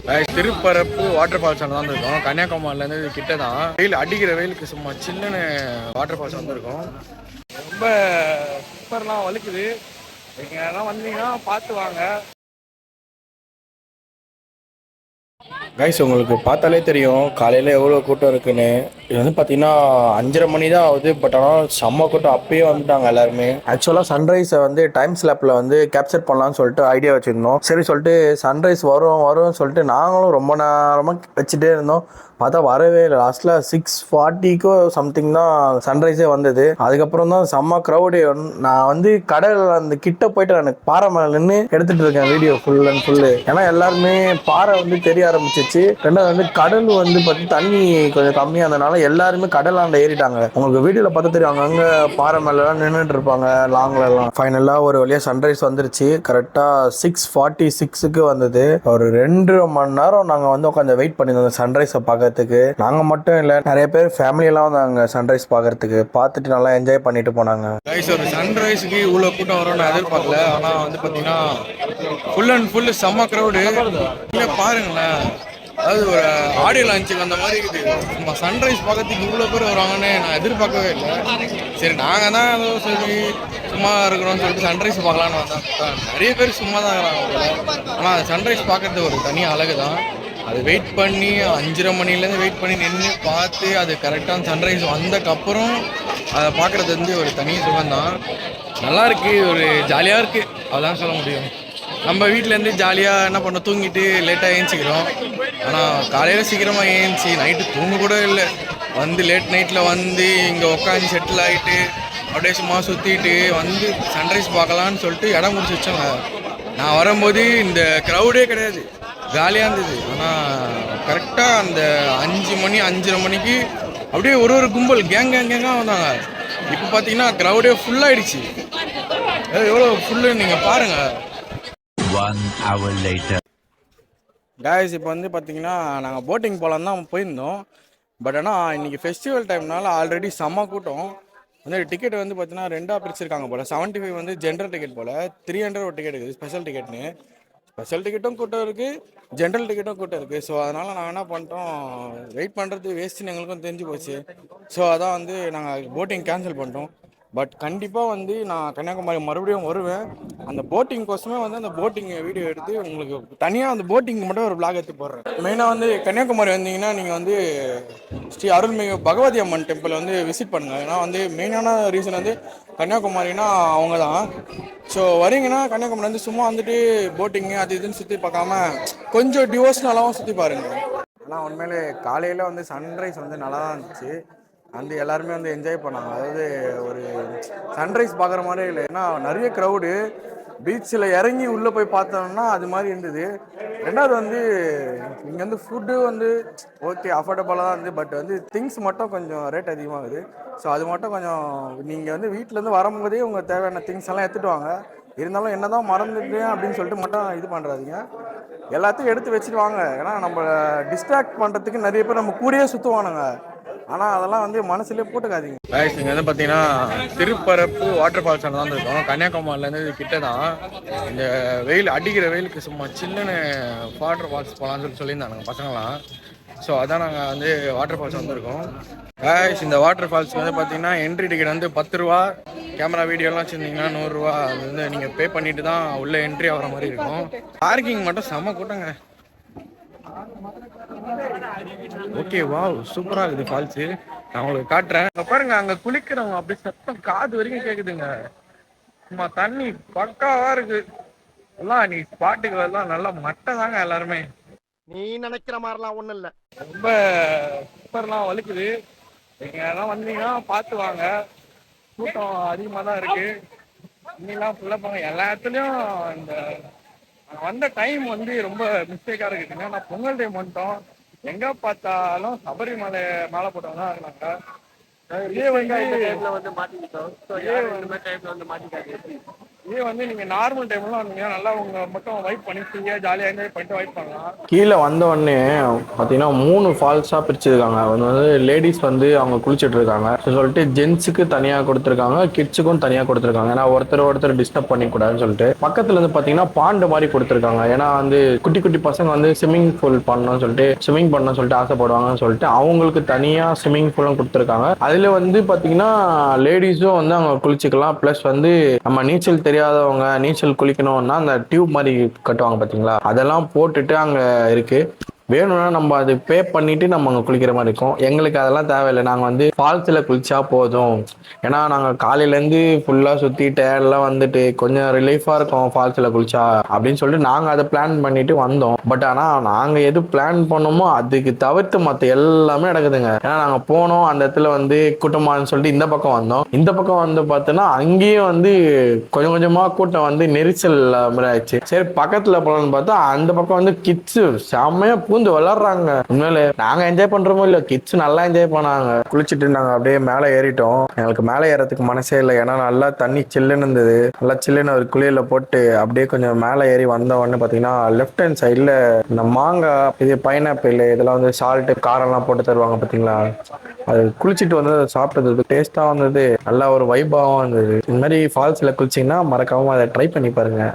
Thirparappu water falls தான் இருக்கோம். கன்னியாகுமரியிலேருந்து கிட்ட தான். வெயில் அடிக்கிற வெயிலுக்கு சும்மா சில்லுன்னு வாட்டர் ஃபால்ஸ் வந்திருக்கோம். ரொம்ப சூப்பர்லாம் வலிக்குது. நீங்கள் வந்தீங்கன்னா பார்த்து வாங்க. கைஸ் உங்களுக்கு பார்த்தாலே தெரியும் காலையில் எவ்வளோ கூட்டம் இருக்குன்னு. இது வந்து பார்த்தீங்கன்னா 5:30 மணி தான் ஆகுது. பட் ஆனால் செம்ம கூட்டம் அப்பயே வந்துட்டாங்க எல்லாருமே. ஆக்சுவலாக சன்ரைஸை வந்து டைம் ஸ்லாப்பில் வந்து கேப்சர் பண்ணலான்னு சொல்லிட்டு ஐடியா வச்சுருந்தோம். சரி சொல்லிட்டு சன்ரைஸ் வரும்னு சொல்லிட்டு நாங்களும் ரொம்ப நேரமாக வச்சுட்டே இருந்தோம். பார்த்தா வரவே இல்லை. லாஸ்ட்டில் 6:40க்கோ சம்திங் தான் சன்ரைஸே வந்தது. அதுக்கப்புறம் தான் செம்ம க்ரௌடு. நான் வந்து கடல் அந்த கிட்ட போயிட்டு எனக்கு பாறை மேலே நின்று எடுத்துகிட்டு இருக்கேன் வீடியோ ஃபுல் அண்ட் ஃபுல்லு. ஏன்னா எல்லாருமே பாறை வந்து தெரிய ஆரம்பிச்சிச்சு. ரெண்டாவது வந்து கடல் வந்து பார்த்து தண்ணி கொஞ்சம் கம்மியாக இருந்தனால எல்லாருமே கடலாண்ட ஏறிட்டாங்க. உங்களுக்கு வீடியோவில் பார்த்து தெரியும் அங்கங்கே பாறை மேலெலாம் நின்றுட்டு இருப்பாங்க லாங்லலாம். ஃபைனலாக ஒரு வழியாக சன்ரைஸ் வந்துருச்சு. கரெக்டாக 6:46க்கு வந்தது. ஒரு 2.5 மணி நேரம் நாங்கள் வந்து உட்காந்து வெயிட் பண்ணியிருந்தோம் சன்ரைஸை பார்க்கறதுக்கு. நாங்கள் மட்டும் இல்லை, நிறைய பேர் ஃபேமிலியெல்லாம் வந்தாங்க சன்ரைஸ் பார்க்கறதுக்கு. பார்த்துட்டு நல்லா என்ஜாய் பண்ணிட்டு போனாங்க. ஒரு சன்ரைஸுக்கு இவ்வளோ கூட்டம் வரும்னு எதிர்பார்க்கல. ஆனால் வந்து பார்த்தீங்கன்னா ஃபுல் அண்ட் ஃபுல்லு செம்ம க்ரௌடு. பாருங்களேன், அதாவது ஒரு ஆடியோ லான்ச்சுக்கு அந்த மாதிரி இருக்குது. நம்ம சன்ரைஸ் பார்க்கறதுக்கு இவ்வளோ பேர் வருவாங்கன்னு நான் எதிர்பார்க்கவே இல்லை. சரி நாங்கள் தான் ஏதோ சரி சும்மா இருக்கிறோம்னு சொல்லிட்டு சன்ரைஸ் பார்க்கலான்னு வந்தோம். நிறைய பேர் சும்மா தான் இருக்கிறாங்க. ஆனால் அந்த சன்ரைஸ் பார்க்கறது ஒரு தனி அழகு தான். அது வெயிட் பண்ணி 5:30 மணிலேருந்து வெயிட் பண்ணி நின்று பார்த்து அது கரெக்டான சன்ரைஸ் வந்தக்கப்புறம் அதை பார்க்குறது வந்து ஒரு தனி சுகம்தான். நல்லாயிருக்கு, ஒரு ஜாலியாக இருக்குது, அதான் சொல்ல முடியும். நம்ம வீட்டிலேருந்து ஜாலியாக என்ன பண்ணோம், தூங்கிட்டு லேட்டாக ஏஞ்சிக்கிறோம். ஆனால் காலையில் சீக்கிரமாக ஏஞ்சி நைட்டு தூங்க கூட இல்லை. வந்து லேட் நைட்டில் வந்து இங்கே உட்காந்து செட்டில் ஆகிட்டு அப்படியே சும்மா சுற்றிட்டு வந்து சன்ரைஸ் பார்க்கலான்னு சொல்லிட்டு இடம் முடிச்சு வச்சோங்க. நான் வரும்போது இந்த க்ரௌடே கிடையாது, ஜாலியாக இருந்தது. ஆனால் கரெக்டாக அந்த 5 மணி 5:30 மணிக்கு அப்படியே ஒரு கும்பல் கேங்காக வந்தாங்க. இப்போ பார்த்தீங்கன்னா க்ரௌடே ஃபுல்லாகிடுச்சு. எவ்வளோ ஃபுல்லு நீங்கள் பாருங்கள். 1 hour later. காய்ஸ் இப்போ வந்து பார்த்தீங்கன்னா நாங்கள் போட்டிங் போகலான்னு தான் போயிருந்தோம். பட் ஆனால் இன்றைக்கி ஃபெஸ்டிவல் டைம்னால ஆல்ரெடி செம்ம கூட்டம். வந்து டிக்கெட் வந்து பார்த்தீங்கன்னா 2ஆக பிரிச்சிருக்காங்க போல். 75 வந்து ஜென்ரல் டிக்கெட் போல், 300 ஒரு டிக்கெட் இருக்குது ஸ்பெஷல் டிக்கெட்னு. ஸ்பெஷல் டிக்கெட்டும் கூட்டம் இருக்குது, ஜென்ரல் டிக்கெட்டும் கூட்டம் இருக்குது. ஸோ அதனால் நாங்கள் என்ன பண்ணிட்டோம், வெயிட் பண்ணுறது வேஸ்ட்டுன்னு எங்களுக்கும் தெரிஞ்சு போச்சு. ஸோ அதான் வந்து நாங்கள் போட்டிங் கேன்சல் பண்ணிட்டோம். பட் கண்டிப்பாக வந்து நான் கன்னியாகுமரி மறுபடியும் வருவேன். அந்த போட்டிங் கோசமே வந்து அந்த போட்டிங் வீடியோ எடுத்து உங்களுக்கு தனியாக அந்த போட்டிங்க்கு மட்டும் ஒரு விளாக் எடுத்து போடுறேன். மெயினாக வந்து கன்னியாகுமரி வந்தீங்கன்னா நீங்கள் வந்து ஸ்ரீ அருள்மிகு பகவதி அம்மன் டெம்பிள் வந்து விசிட் பண்ணுங்கள். ஏன்னா வந்து மெயினான ரீசன் வந்து கன்னியாகுமரினா அவங்க தான். ஸோ வரீங்கன்னா கன்னியாகுமரி வந்து சும்மா வந்துட்டு போட்டிங்கு அது இதுன்னு சுற்றி பார்க்காம கொஞ்சம் டிவோஷனலாகவும் சுற்றி பாருங்கள். ஆனால் உண்மையிலே காலையில் வந்து சன்ரைஸ் வந்து நல்லா தான் இருந்துச்சு. வந்து எல்லாருமே வந்து என்ஜாய் பண்ணாங்க. அதாவது ஒரு சன்ரைஸ் பார்க்குற மாதிரி இல்லை, ஏன்னா நிறைய க்ரௌடு. பீச்சில் இறங்கி உள்ளே போய் பார்த்தோம்னா அது மாதிரி இருந்தது. ரெண்டாவது வந்து இங்கே வந்து ஃபுட்டு வந்து ஓகே அஃபோர்டபுளாக தான் இருந்தது. பட் வந்து திங்ஸ் மட்டும் கொஞ்சம் ரேட் அதிகமாகுது. ஸோ அது மட்டும் கொஞ்சம் நீங்கள் வந்து வீட்டிலேருந்து வரும்போதே உங்கள் தேவையான திங்ஸ் எல்லாம் எடுத்துகிட்டு வாங்க. இருந்தாலும் என்ன தான் மறந்துட்டேன் அப்படின்னு சொல்லிட்டு மட்டும் இது பண்ணுறாதீங்க, எல்லாத்தையும் எடுத்து வச்சுட்டு வாங்க. ஏன்னா நம்ம டிஸ்ட்ராக்ட் பண்ணுறதுக்கு நிறைய பேர் நம்ம கூடயே சுற்றுவானுங்க. ஆனால் அதெல்லாம் வந்து மனசுலேயே போட்டுக்காதீங்க. இங்கே வந்து பார்த்தீங்கன்னா திருப்பரப்பு வாட்டர் ஃபால்ஸ் தான் இருக்கோம். கன்னியாகுமரியிலேருந்து கிட்ட தான். இந்த வெயில் அடிக்கிற வெயிலுக்கு சும்மா சில்லுன்னு வாட்டர் ஃபால்ஸ் போகலான்னு சொல்லியிருந்தாங்க பசங்களாம். ஸோ அதான் நாங்கள் வந்து வாட்டர் ஃபால்ஸ் வந்திருக்கோம். இந்த வாட்டர் ஃபால்ஸ்க்கு வந்து பார்த்தீங்கன்னா என்ட்ரி டிக்கெட் வந்து 10 ரூபா. கேமரா வீடியோலாம் வச்சுருந்தீங்கன்னா 100 ரூபா. அது வந்து நீங்கள் பே பண்ணிட்டு தான் உள்ளே என்ட்ரி ஆகிற மாதிரி இருக்கும். பார்க்கிங் மட்டும் செம்ம கூட்டங்க. ஓகே, வாவ், சூப்பராக இருக்குது ஃபால்ஸு. நான் உங்களுக்கு காட்டுறேன். அங்கே பாருங்க, அங்கே குளிக்கிறவங்க அப்படி சத்தம் காது வரைக்கும் கேட்குதுங்க. சும்மா தண்ணி பக்காவா இருக்கு. எல்லாம் நீ ஸ்பாட்டுக்கு வரலாம், நல்லா மட்டை தாங்க எல்லாருமே. நீ நினைக்கிற மாதிரிலாம் ஒன்றும் இல்லை, ரொம்ப சூப்பர்லாம் வலிக்குது. நீங்கள் எல்லாம் வந்தீங்கன்னா பார்த்து வாங்க. கூட்டம் அதிகமாக தான் இருக்கு. இன்னிலாம் ஃபுல்லாக போங்க எல்லா இடத்துலையும். இந்த வந்த டைம் வந்து ரொம்ப மிஸ்டேக்காக இருக்குதுங்க. நான் பொங்கல் டைம் வந்துட்டோம். எங்கே பார்த்தாலும் சபரிமலை மாலை போட்டவங்க தான் இருந்தாங்க. வந்து மாட்டிக்கிட்டோம். டைம்ல வந்து மாட்டிக்காது. இதே வந்து நீங்க நார்மல் டைம்ல வந்தீங்கன்னா நல்லா உங்க மட்டும் வைப் பண்ணி ஃப்ரீயா ஜாலியா என்ஜாய் பண்ணிட்டு வைப் பண்ணலாம். கீழே வந்த உடனே பார்த்தீங்கன்னா 3 ஃபால்ஸாக பிரிச்சிருக்காங்க. ஒன்று வந்து லேடிஸ் வந்து அவங்க குளிச்சுட்டு இருக்காங்க சொல்லிட்டு ஜென்ஸுக்கு தனியாக கொடுத்துருக்காங்க, கிட்ஸுக்கும் தனியாக கொடுத்துருக்காங்க. ஏன்னா ஒருத்தர் டிஸ்டர்ப் பண்ணிக்கூடாதுன்னு சொல்லிட்டு பக்கத்தில் வந்து பார்த்தீங்கன்னா பாண்டு மாதிரி கொடுத்துருக்காங்க. ஏன்னா வந்து குட்டி குட்டி பசங்க வந்து ஸ்விம்மிங் பூல் பண்ணணும்னு சொல்லிட்டு ஸ்விம்மிங் பண்ணணும்னு சொல்லிட்டு ஆசைப்படுவாங்கன்னு சொல்லிட்டு அவங்களுக்கு தனியாக ஸ்விம்மிங் பூலும் கொடுத்துருக்காங்க. அதில் வந்து பார்த்தீங்கன்னா லேடிஸும் வந்து அவங்க குளிச்சுக்கலாம். ப்ளஸ் வந்து நம்ம நீச்சல் தெரியாதவங்க நீச்சல் குளிக்கணும்னா அந்த டியூப் மாதிரி கட்டுவாங்க பார்த்தீங்களா, அதெல்லாம் போட்டுட்டு அங்கே இருக்கு. வேணும்னா நம்ம அது பே பண்ணிட்டு நம்ம அங்கே குளிக்கிற மாதிரி இருக்கும். எங்களுக்கு அதெல்லாம் தேவையில்லை, நாங்கள் வந்து ஃபால்ஸில் குளிச்சா போதும். ஏன்னா நாங்கள் காலையிலேருந்து ஃபுல்லாக சுற்றி டயர்ட்லாம் வந்துட்டு கொஞ்சம் ரிலீஃபாக இருக்கும் ஃபால்ஸில் குளிச்சா அப்படின்னு சொல்லிட்டு நாங்கள் அதை பிளான் பண்ணிட்டு வந்தோம். பட் ஆனால் நாங்கள் எது பிளான் பண்ணோமோ அதுக்கு தவிர்த்து மற்ற எல்லாமே நடக்குதுங்க. ஏன்னா நாங்கள் போனோம், அந்த இடத்துல வந்து கூட்டமானு சொல்லிட்டு இந்த பக்கம் வந்தோம். இந்த பக்கம் வந்து பார்த்தோன்னா அங்கேயும் வந்து கொஞ்சம் கொஞ்சமாக கூட்டம் வந்து நெரிசல் மாதிரி ஆயிடுச்சு. சரி பக்கத்தில் போகலான்னு பார்த்தா அந்த பக்கம் வந்து கிட்ஸு செம்மையா பூந்து விளாடுறாங்க. உண்மையிலே நாங்க என்ஜாய் பண்றோமோ இல்ல, கிட்ஸ் நல்லா என்ஜாய் பண்ணாங்க. குளிச்சுட்டு நாங்க அப்படியே மேலே ஏறிட்டோம். எங்களுக்கு மேலே ஏறதுக்கு மனசே இல்லை, ஏன்னா நல்லா தண்ணி சில்லுன்னு இருந்தது. நல்லா சில்லுன்னு ஒரு குளியல போட்டு அப்படியே கொஞ்சம் மேலே ஏறி வந்த உடனே பார்த்தீங்கன்னா லெஃப்ட் ஹேண்ட் சைடில் இந்த மாங்காய், இது பைனாப்பிள், இதெல்லாம் வந்து சால்ட்டு காரம்லாம் போட்டு தருவாங்க பார்த்தீங்களா, அது குளிச்சுட்டு வந்து அதை சாப்பிட்டது டேஸ்ட்டாக வந்தது, நல்லா ஒரு வைபாகவும் இருந்தது. இந்த மாதிரி ஃபால்ஸில் குளிச்சிங்கன்னா மறக்காம அதை ட்ரை பண்ணி பாருங்க.